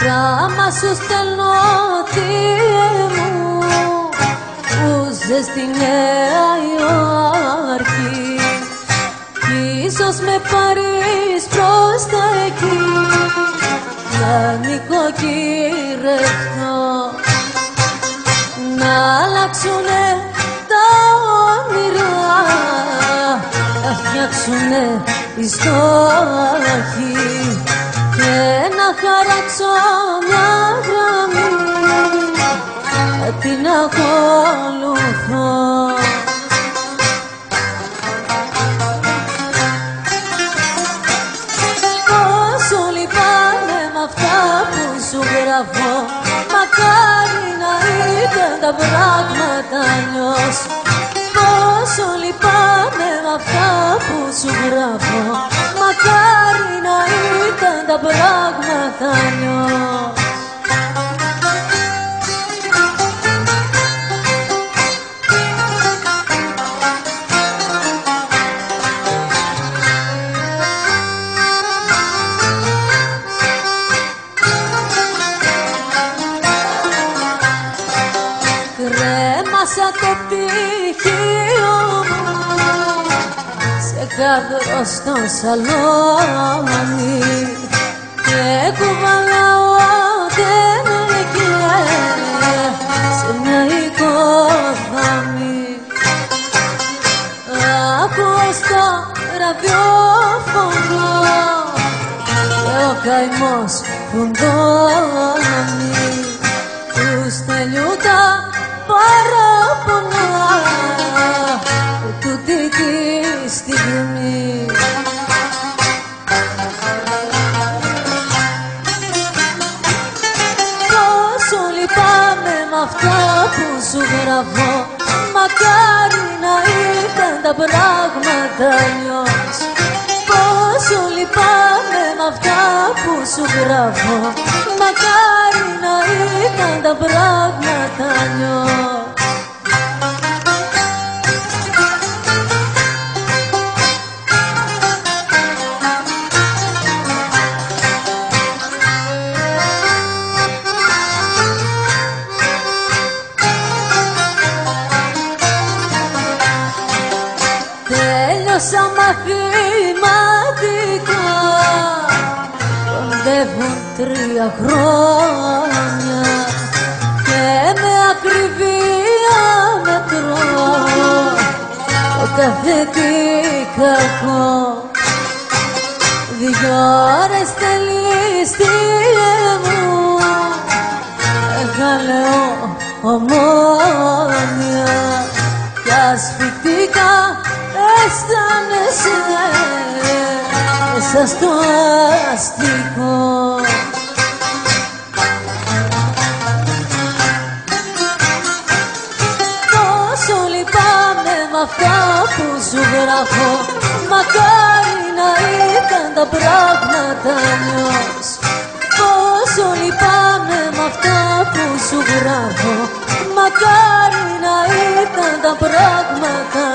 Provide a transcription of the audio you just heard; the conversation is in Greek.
Γράμμα σου στέλνω, Θεέ μου, που ζες στη Νέα Υόρκη κι ίσως με πάρεις προς τα εκεί να νοικοκυρευτώ, να αλλάξουνε τα όνειρα, να φτιάξουνε οι στόχοι και να χαράξω μια γραμμή, να την ακολουθώ. Πόσο λυπάμαι μ' αυτά που σου γράφω, μακάρι να ήταν τα πράγματα αλλιώς. Πόσο λυπάμαι μ' αυτά που σου γράφω, μακάρι να ήταν τα πράγματα αλλιώς. Κρέμασα το πτυχίο μου σε κάδρο στο σαλόνι και κουβαλάω τεμελικέ σε μια οικοδομή. Ακούω στο ραδιόφωνο και ο καημός φουντώνει του στέλνου τα παράπονα τούτη τη στιγμή. Πόσο λυπάμαι μ' αυτά που σου γράφω, μακάρι να ήταν τα πράγματα αλλιώς. Πόσο λυπάμαι μ' αυτά που σου γράφω, μακάρι να ήταν τα πράγματα αλλιώς. Τέλειωσα μαθηματικά, κοντεύουν 3 χρόνια και με ακρίβεια μετρώ το κάθε τι κακό. 2 ώρες θέλεις, Θεέ μου, μεγάλε ομόνια κι ασφυκτικά αισθάνεσαι μέσα στο αστικό. Πόσο λυπάμαι μ' αυτά που σου γράφω, μακάρι να ήταν τα πράγματα αλλιώς. Πόσο λυπάμαι μ' αυτά που σου γράφω, μακάρι να ήταν τα πράγματα